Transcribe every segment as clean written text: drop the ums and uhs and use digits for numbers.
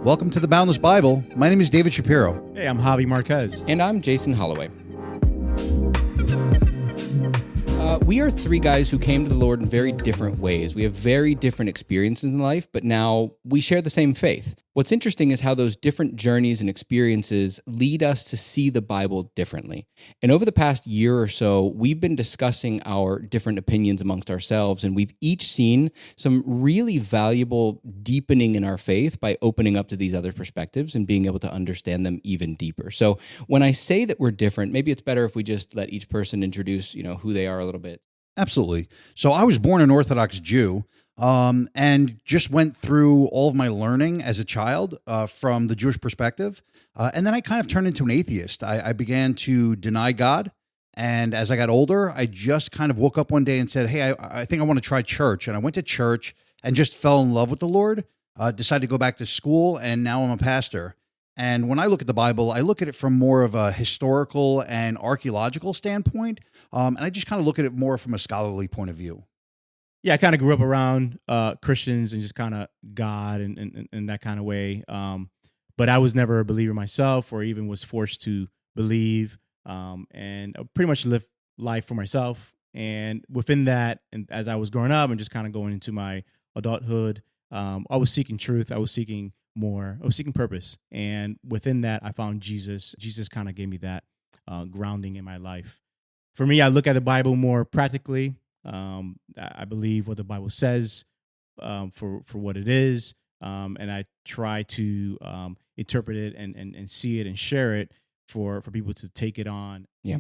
Welcome to the Boundless Bible. My name is David Shapiro. Hey, I'm Javi Marquez. And I'm Jason Holloway. We are three guys who came to the Lord in very different ways. We have very different experiences in life, but now we share the same faith. What's interesting is how those different journeys and experiences lead us to see the Bible differently. And over the past year or so, we've been discussing our different opinions amongst ourselves, and we've each seen some really valuable deepening in our faith by opening up to these other perspectives and being able to understand them even deeper. So when I say that we're different, maybe it's better if we just let each person introduce, who they are a little bit. Absolutely. So I was born an Orthodox Jew and just went through all of my learning as a child from the Jewish perspective. And then I kind of turned into an atheist. I began to deny God. And as I got older, I just kind of woke up one day and said, hey, I think I want to try church. And I went to church and just fell in love with the Lord, decided to go back to school, and now I'm a pastor. And when I look at the Bible, I look at it from more of a historical and archaeological standpoint. And I just kind of look at it more from a scholarly point of view. Yeah, I kind of grew up around Christians and just kind of God and that kind of way. But I was never a believer myself or even was forced to believe. And I pretty much lived life for myself. And within that, and as I was growing up and just kind of going into my adulthood, I was seeking truth. I was seeking more. I was seeking purpose. And within that, I found Jesus. Jesus kind of gave me that grounding in my life. For me, I look at the Bible more practically. I believe what the Bible says for what it is, and I try to interpret it and see it and share it for people to take it on. Yeah.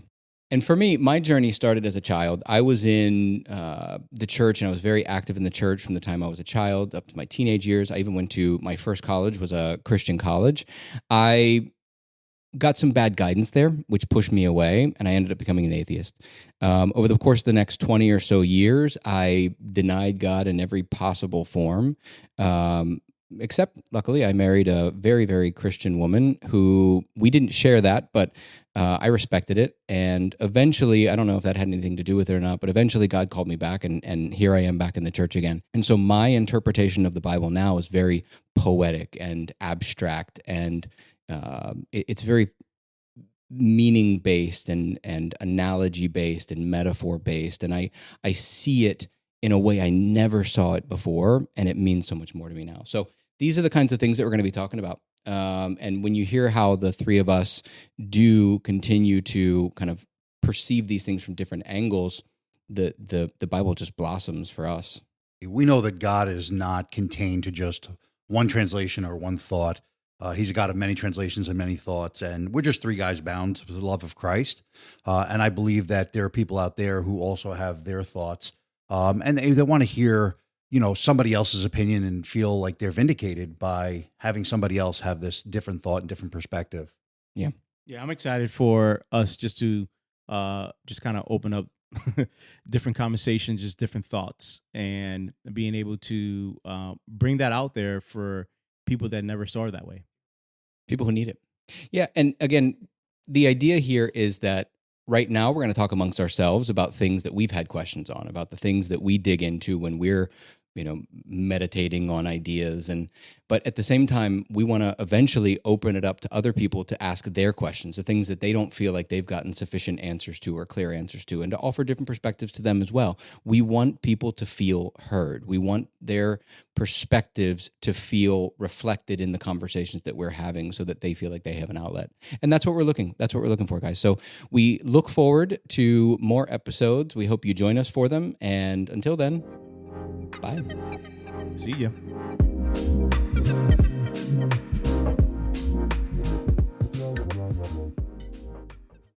And for me, my journey started as a child. I was in the church, and I was very active in the church from the time I was a child up to my teenage years. I even went to my first college, was a Christian college. I got some bad guidance there, which pushed me away, and I ended up becoming an atheist. Over the course of the next 20 or so years, I denied God in every possible form, except, luckily, I married a very, very Christian woman who we didn't share that, but I respected it. And eventually, I don't know if that had anything to do with it or not, but eventually God called me back, and here I am back in the church again. And so my interpretation of the Bible now is very poetic and abstract, and it's very meaning-based and analogy-based and metaphor-based, and I see it in a way I never saw it before, and it means so much more to me now. So these are the kinds of things that we're going to be talking about. And when you hear how the three of us do continue to kind of perceive these things from different angles, the Bible just blossoms for us. We know that God is not contained to just one translation or one thought. He's a God of many translations and many thoughts, and we're just three guys bound to the love of Christ. And I believe that there are people out there who also have their thoughts, and they want to hear, somebody else's opinion and feel like they're vindicated by having somebody else have this different thought and different perspective. Yeah. Yeah, I'm excited for us just to just kind of open up different conversations, just different thoughts, and being able to bring that out there for people that never saw it that way. People who need it. Yeah, and again, the idea here is that right now we're going to talk amongst ourselves about things that we've had questions on, about the things that we dig into when we're meditating on ideas. But at the same time, we want to eventually open it up to other people to ask their questions, the things that they don't feel like they've gotten sufficient answers to or clear answers to, and to offer different perspectives to them as well. We want people to feel heard. We want their perspectives to feel reflected in the conversations that we're having so that they feel like they have an outlet. And that's what we're looking for, guys. So we look forward to more episodes. We hope you join us for them. And until then, bye. See ya.